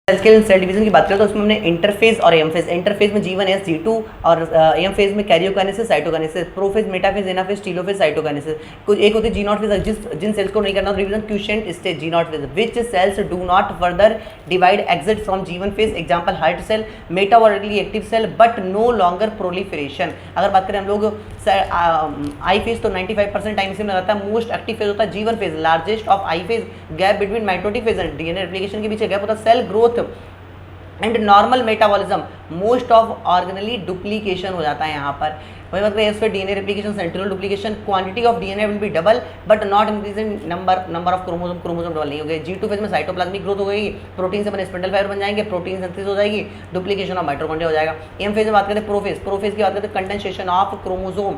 Cell division की बात करें तो उसमें हमने इंटरफेज और एम फेज, इंटरफेज में G1S G2 और एम फेज में karyokinesis cytokinesis, prophase metaphase anaphase telophase cytokinesis. कुछ एक होती है G0 फेज, जिन सेल्स को नहीं करना revision quiescent stage G0 phase, which cells do not further divide exit from G1 phase, example heart cell, metabolically active cell but no longer proliferation. अगर बात करें हम लोग आई फेज तो 95% टाइम इसमें लगाता है, मोस्ट एक्टिव फेज होता है G1 phase, largest of I phase, gap between mitotic phase and DNA replication के बीच गैप होता है, cell growth and normal metabolism, most of organelle duplication हो जाता है यहाँ पर। वही मतलब इसमें DNA replication, central duplication, quantity of DNA will be double but not increasing number of chromosome double नहीं हो गए। G2 फेज में साइटोप्लाज्मिक ग्रोथ हो गई, प्रोटीन से बने स्पिंडल फाइबर बन जाएंगे, प्रोटीन सिंथेसिस हो जाएगी, डुप्लीकेशन ऑफ माइटोकॉन्ड्रिया हो जाएगा। एम फेज में बात करें प्रोफेज की बात करते हैं, condensation of chromosome,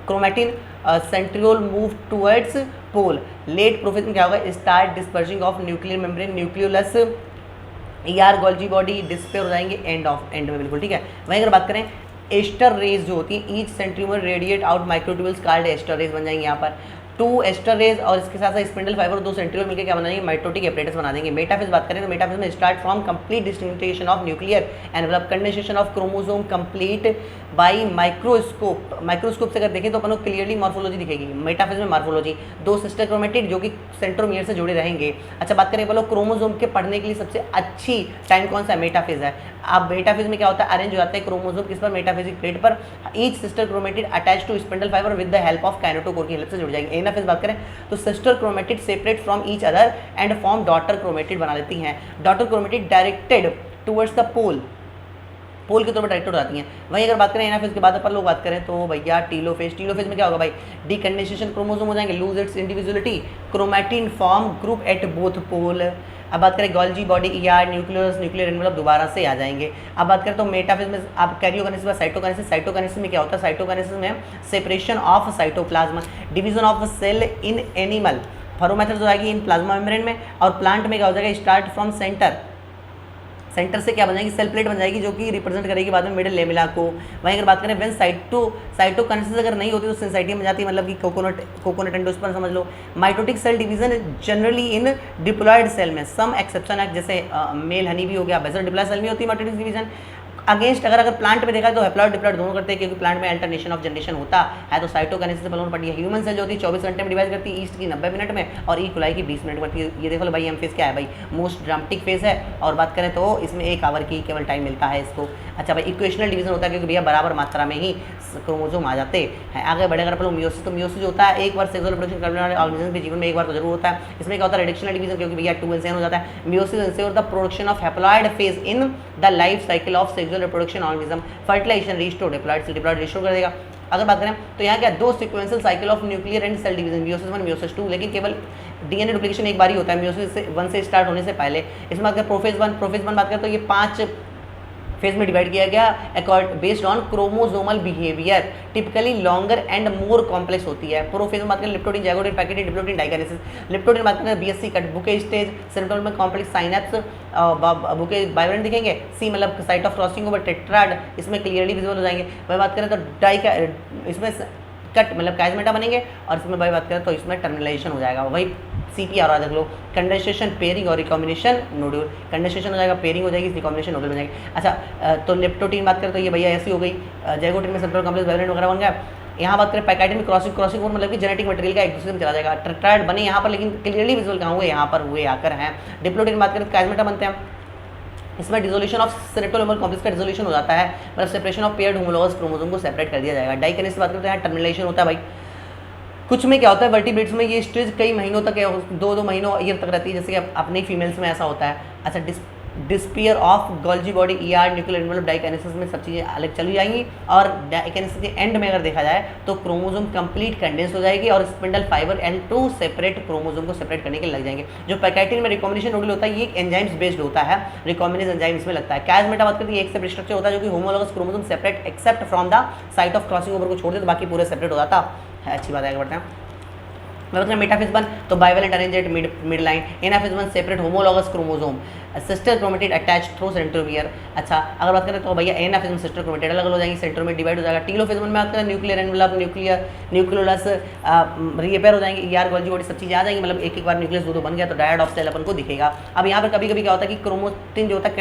chromatin centriole move towards pole. Late prophase में क्या होगा, start dispersing of nuclear membrane, nucleolus Golgi body disappear हो जाएंगे एंड में बिल्कुल ठीक है। वहीं अगर बात करें एस्टर रेज जो होती है, each centromere radiate out microtubules called aster rays बन जाएंगे यहाँ पर, 2 एस्टर रेज और इसके साथ साथ स्पिंडल फाइबर 2 सेंट्रियोल मिलकर क्या बना देंगे, माइटोटिक एपरेटस बना देंगे। मेटाफेज बात करें तो मेटाफेज में start from complete distinction of nuclear envelope, condensation of chromosome complete by microscope से अगर देखें तो अपन को क्लियरली मॉर्फोलॉजी दिखेगी। मेटाफेज में मॉर्फोलॉजी, 2 सिस्टर क्रोमेटिड जो कि सेंट्रोमियर से जुड़े रहेंगे। अच्छा बात करें बोलो क्रोमोसोम के पढ़ने के लिए सबसे अच्छी टाइम कौन सा है, मेटाफेज है। अब मेटाफेज में क्या होता है, अरेंज हो जाता है क्रोमोसोम किस पर, मेटाफेजिक प्लेट पर, each sister chromatid attach to spindle fibre with the help of kinetochore की हेल्प से जुड़ जाएंगे। एनाफेज बात करें तो sister chromatid separate from each other and form daughter chromatid बना लेती हैं। Daughter chromatid directed towards the pole के तौर पर डायरेक्ट हो जाती हैं। वहीं अगर बात करें एनाफेज के बाद अपन लोग बात करें तो भैया टीलोफेज में क्या होगा भाई, डीकंडेंसेशन क्रोमोसोम हो जाएंगे, lose its individuality, chromatin form group at both pole. अब बात करें गोल्जी बॉडी न्यूक्लियर एनवेलप दोबारा से आ जाएंगे। अब बात करें तो मेटाफेज में आप कैरियोकाइनेसिस साइटोकाइनेसिस में क्या होता है, साइटोकाइनेसिस में separation of cytoplasm, division of cell in animal, furrow method हो जाएगी इन प्लाज्मा मेम्ब्रेन में, और प्लांट में क्या हो जाएगा, स्टार्ट फ्रॉम सेंटर से क्या बन जाएगी, सेल प्लेट बन जाएगी जो कि रिप्रेजेंट करेगी बाद में मिडिल लेमिला को। वहीं अगर बात करें व्हेन साइटोकाइनेसिस अगर नहीं होती तो सिंसाइटियम बन जाती है, मतलब कि कोकोनट एंडोस्पर्म समझ लो। Mitotic cell division generally in diploid cell में, सम एक्सेप्शन है जैसे मेल हनी भी हो गया, बेसल डिप्लॉयड सेल में होती है माइटोटिक डिवीजन। अगेंस्ट अगर प्लांट में देखा है तो हैप्लॉइड डिप्लॉइड दोनों करते हैं, क्योंकि प्लांट में अल्टरनेशन ऑफ जनरेशन होता है। तो साइटोकाइनेसिस से पहले पड़ी है। ह्यूमन सेल जो होती है 24 घंटे में डिवाइड करती है, ईस्ट की 90 मिनट में और ई कुलाई की 20 मिनट में करती है। ये देखो भाई एम फेज क्या है भाई, मोस्ट ड्रामेटिक फेज है। और बात करें तो इसमें 1 आवर की केवल टाइम मिलता है इसको। अच्छा भाई इक्वेशनल डिवीजन होता है क्योंकि भैया बराबर मात्रा में ही क्रोमोसोम आ जाते हैं। आगे बढ़े अगर अपन मियोसिस, तो मियोसिस जो होता है एक बार सेक्सुअल रिप्रोडक्शन करने वाले ऑर्गेनिज्म के जीवन में एक बार तो जरूर होता है। इसमें क्या होता है, रिडक्शनल डिवीजन, क्योंकि भैया 2 इंसेन हो जाता है। Meiosis ensure the production of haploid phase in the life cycle of sexual reproduction organism, fertilisation restore, diploid restore कर देगा। अगर बात करें तो यहाँ क्या 2 sequential cycle of nuclear and cell division, meiosis 1 meiosis 2, लेकिन केवल डीएनए डुप्लीकेशन एक बार ही होता है मियोसिस 1 से स्टार्ट होने से पहले। इसमें बात करें प्रोफेज 1 बात करें तो ये 5 फेज में डिवाइड किया गया based on chromosomal behaviour, typically longer and more complex होती है। प्रोफेज में बात करें लिप्टोडिन, जाइगोटिन, पैकेटिन, डिप्लोटिन, डाइकाइनेसिस। लिप्टोडिन बात करें BSc cut, bouquet stage, central में कॉम्प्लेक्स साइनेप्स, बुके बाइवेलेंट दिखेंगे, सी मतलब site of crossing over tetrad, इसमें क्लियरली विजिबल हो जाएंगे। वही बात करें तो इसमें कट मतलब काइजमेटा बनेंगे, और इसमें भाई बात करें तो इसमें टर्मिनेशन हो जाएगा। वही CPR देख लो, कंडेंसेशन, पेयरिंग और रिकॉम्बिनेशन नोड्यूल। कंडेंसेशन हो जाएगा, पेयरिंग हो जाएगी, रिकॉम्बिनेशन नोड्यूल हो जाएगी। अच्छा तो लेप्टोटीन बात करें तो ये भैया ऐसी हो गई, जाइगोटिन में सेंट्रल कॉम्प्लेक्स बाइवेलेंट वगैरह बन गया। यहाँ बात करें पैकेटिन में क्रॉसिंग मतलब कि जेनेटिक मटेरियल का एक दूसरे में चला जाएगा। टेट्राड बने यहाँ पर, लेकिन क्लियरली विजुअल कहाँ हुए, यहाँ पर हुए आकर हैं। डिप्लोटिन बात करें तो काइजमेटा बनते हैं, इसमें डिसोल्यूशन ऑफ सेरेटोलोमर कॉम्प्लेक्स का डिसोल्यूशन हो जाता है, मतलब separation of paired homologous chromosome को सेपरेट कर दिया जाएगा। डाइकाइनेसिस बात करते हैं, टर्मिनेशन होता है भाई। कुछ में क्या होता है, वर्टिब्रेट्स में ये स्टेज कई महीनों तक, 2 महीनों ईयर तक रहती है, जैसे कि अपने फीमेल्स में ऐसा होता है। अच्छा disappear of Golgi body, nuclear envelope, diakinesis में सब चीज़ें अलग चली जाएंगी। और डाइकाइनेसिस के एंड में अगर देखा जाए तो क्रोमोसोम कंप्लीट कंडेंस हो जाएगी और spindle fibre and 2 separate chromosome को सेपरेट करने के लग जाएंगे। जो पैकेटिन में रिकॉम्बिनेशन नोड्यूल होता है ये एंजाइम्स बेस्ड होता है, रिकॉम्बिनेज एंजाइम इसमें लगता है। काइजमेटा बात करते हैं एक सेपरेट स्ट्रक्चर होता है जो कि homologous chromosome separate except from the site of crossing over को छोड़ दे तो बाकी पूरे सेपरेट हो जाता है। अच्छी बात है, आगे बढ़ते हैं। मैं बता मेटाफेज 1 तो bivalent arranged mid line, anaphase 1 separate homologous chromosome, sister chromatid attach through centromere. अच्छा अगर बात करें तो भैया एनाफेज में सिस्टर क्रोमेटिड अलग अलग हो जाएंगी, सेंट्रोमियर डिवाइड हो जाएगा। टीलोफेज 1 में बात करें न्यूक्लियर एनवेलप, न्यूक्लियोलस रिपेयर हो जाएंगे, ईआर गोल्जी बॉडी सब चीज़ें आ जाएंगी, मतलब एक एक बार न्यूक्लियस दो बन गया तो डायड ऑफ सेल अपन को दिखेगा। अब यहाँ पर कभी कभी क्या होता है कि क्रोमोटिन जो होता है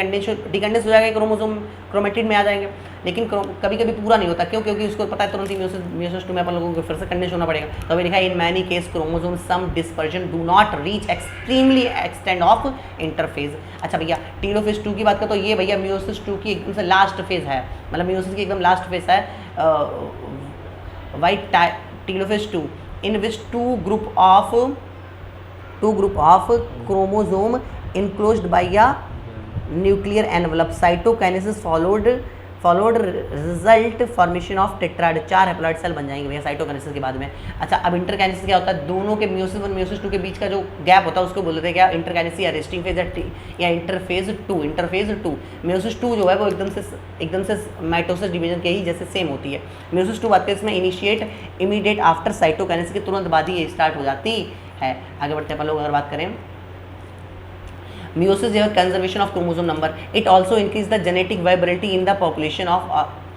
डिकंडेंस हो जाएगा, क्रोमोसोम क्रोमेटिड में आ जाएंगे, लेकिन कभी कभी पूरा नहीं होता, क्यों? क्योंकि उसको पता है तुरंत ही मियोसिस 2 में अपन लोगों को फिर से कंडेंस होना पड़ेगा। तो अभी लिखा है in many case chromosome some dispersion do not reach extremely extend of interphase. अच्छा भैया टीलोफेज 2 की बात करें तो ये भैया मियोसिस 2 की एकदम से लास्ट फेज है, मतलब मियोसिस की एकदम लास्ट फेज है। White telophase 2 in which two group of chromosome enclosed by a nuclear envelope, cytokinesis followed result formation of tetrad, 4 haploid cell बन जाएंगे भैया साइटोकाइनेसिस के बाद में। अच्छा अब इंटरकाइनेसिस क्या होता है? दोनों के मियोसिस 1 मियोसिस 2 के बीच का जो गैप होता है उसको बोलते हैं क्या? इंटरकाइनेसिस या रेस्टिंग फेज या इंटरफेज 2। इंटरफेज 2 मियोसिस 2 जो है वो एकदम से माइटोसिस डिवीजन के ही जैसे सेम होती है। मियोसिस 2 बात करें इसमें इनिशिएट इमीडिएट आफ्टर साइटोकाइनेसिस के तुरंत बाद ही ये स्टार्ट हो जाती है। आगे बढ़ते हैं अपन लोग अगर बात करें meiosis is conservation of chromosome number. It also increase the genetic viability in the population of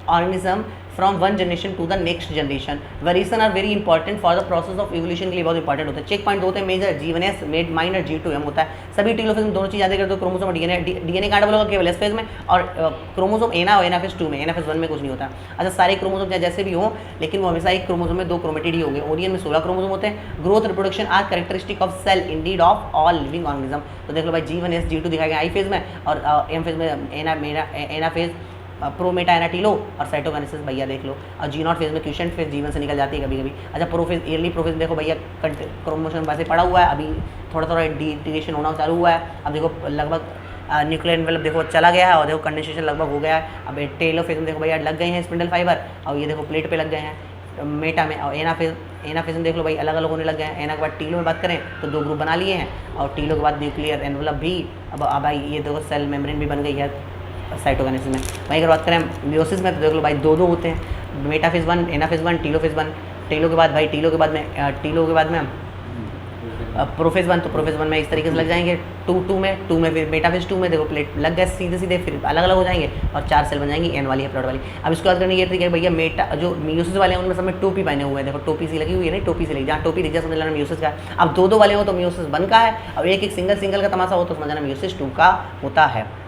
organism from one generation to the next generation. Variation are very important for the process of evolution के लिए बहुत important होता है। Check point होते हैं major G1s minor G2m होता है। सभी टीलोफेज में दोनों चीज़ याद करते हो, क्रोमोसोम और डीएनए का होगा केवल एस फेज में, और क्रोमोसोम एना और एनाफेज 2 में, एनाफेज 1 में कुछ नहीं होता। अच्छा सारे क्रोमोसोम चाहे जैसे भी हो, लेकिन वो हमेशा एक क्रोमोसोम में 2 क्रोमेटिड ही होंगे। ओरियन में 16 क्रोमोसोम होते हैं। Growth reproduction are characteristic of cell indeed of all living organism. तो देख लो भाई G1s G2 दिखाया गया आई फेज में, और एम फेज में एनाफेज प्रोमेटा एनाटीलो और साइटोकाइनेसिस भैया देख लो, और जी नॉट फेज में क्वेश्चन फेज जीवन से निकल जाती है कभी कभी। अच्छा प्रोफेज ईयरली प्रोफेज देखो भैया क्रोमोसोम वैसे पड़ा हुआ है, अभी थोड़ा थोड़ा डिग्रेडेशन होना चालू हुआ है। अब देखो लगभग न्यूक्लियर एनवेलप देखो चला गया है, और देखो कंडेंसेशन लगभग हो गया है। अब टेलोफेज में देखो भैया लग गए हैं स्पिंडल फाइबर, और ये देखो प्लेट पे लग गए हैं मेटा में। और एनाफेज में देख लो भाई अलग अलग होने लग गए हैं। एना के बाद टीलो में बात करें तो 2 ग्रुप बना लिए हैं, और टीलो के बाद न्यूक्लियर एनवेलप भी। अब भाई ये देखो सेल मेम्ब्रेन भी बन गई है साइटोकाइनेसिस में। वहीं अगर बात करें मियोसिस में तो देख लो भाई 2 होते हैं, मेटाफेज 1 एनाफेज 1 टीलोफेज 1। टीलो के बाद में प्रोफेज 1, तो प्रोफेज 1 में इस तरीके से लग जाएंगे 2 में फिर मेटाफेज 2 में देखो प्लेट लग गए सीधे फिर अलग अलग हो जाएंगे, और 4 सेल बन जाएंगी एन वाली हैप्लॉइड वाली। अब इसको याद करने ये ठीक है भैया मेटा जो मियोसिस वाले हैं उनमें सब में टोपी पहने हुए हैं, देखो टोपी सी लगी हुई है, नहीं टोपी सी लगी, जहाँ टोपी दिख जाए समझ लेना मियोसिस का है। अब 2 वाले हो तो मियोसिस 1 का है, और एक सिंगल का तमाशा हो तो समझ लेना मियोसिस 2 का होता है।